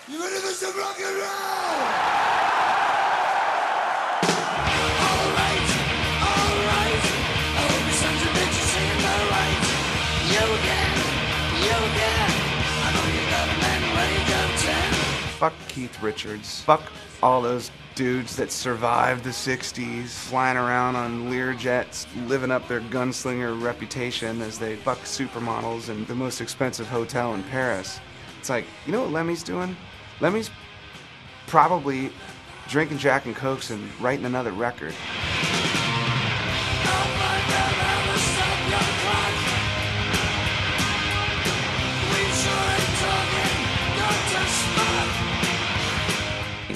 You ready for some rock and roll? Alright. I hope your sons and bitches singing the right. You again. I know you got a man rage of 10. Fuck Keith Richards. Fuck all those dudes that survived the 60s, flying around on Learjets, living up their gunslinger reputation as they fuck supermodels in the most expensive hotel in Paris. It's like, you know what Lemmy's doing? Lemmy's probably drinking Jack and Cokes and writing another record.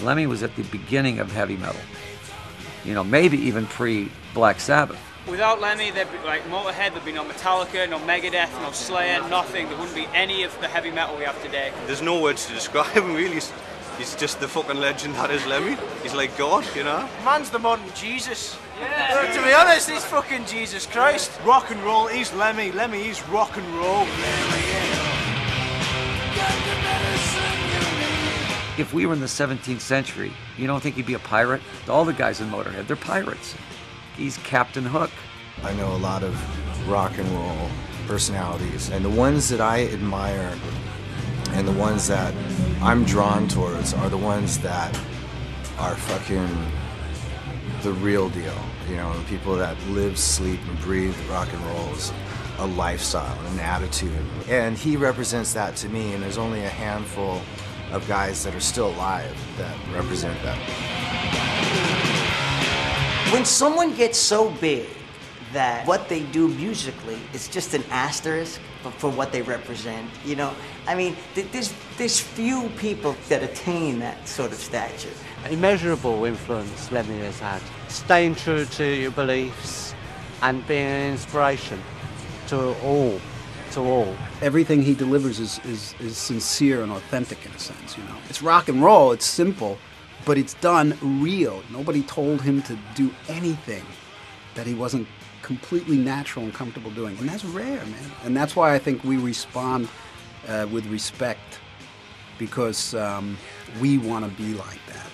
Lemmy was at the beginning of heavy metal. You know, maybe even pre-Black Sabbath. Without Lemmy, there'd be like Motorhead, there'd be no Metallica, no Megadeth, no Slayer, nothing. There wouldn't be any of the heavy metal we have today. There's no words to describe him, really. He's just the fucking legend that is Lemmy. He's like God, you know? Man's the modern Jesus. Yeah. To be honest, he's fucking Jesus Christ. Rock and roll, he's Lemmy. Lemmy, he's rock and roll. If we were in the 17th century, you don't think he'd be a pirate? All the guys in Motorhead, they're pirates. He's Captain Hook. I know a lot of rock and roll personalities, and the ones that I admire and the ones that I'm drawn towards are the ones that are fucking the real deal. You know, the people that live, sleep, and breathe rock and roll as a lifestyle, an attitude. And he represents that to me, and there's only a handful of guys that are still alive that represent that. When someone gets so big that what they do musically is just an asterisk for what they represent, you know? I mean, there's few people that attain that sort of stature. Immeasurable influence Lemmy has had. Staying true to your beliefs and being an inspiration to all. Everything he delivers is sincere and authentic in a sense, you know. It's rock and roll, it's simple, but it's done real. Nobody told him to do anything that he wasn't completely natural and comfortable doing. And that's rare, man. And that's why I think we respond with respect, because we want to be like that.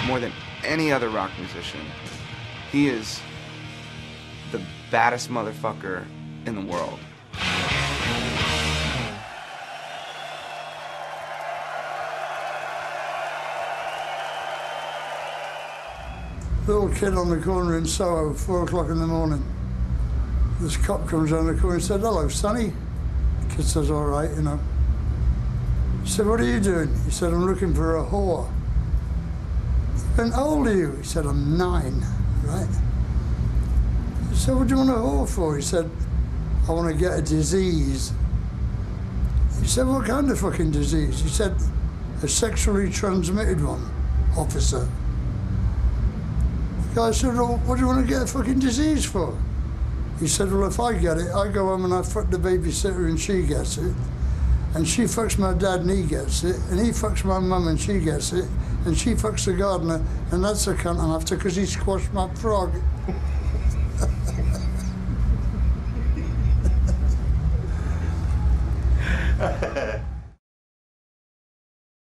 More than any other rock musician, he is the baddest motherfucker in the world. Little kid on the corner in Soho, 4 o'clock in the morning. This cop comes around the corner and said, "Hello, Sonny." The kid says, "All right, you know." He said, "What are you doing?" He said, "I'm looking for a whore." "And how old are you?" He said, "I'm 9, right?" He said, "What do you want a whore for?" He said, "I want to get a disease." He said, "What kind of fucking disease?" He said, "A sexually transmitted one, officer." The guy said, "Well, what do you want to get a fucking disease for?" He said, "Well, if I get it, I go home and I fuck the babysitter and she gets it. And she fucks my dad and he gets it. And he fucks my mum and she gets it. And she fucks the gardener, and that's a cunt I'm after because he squashed my frog."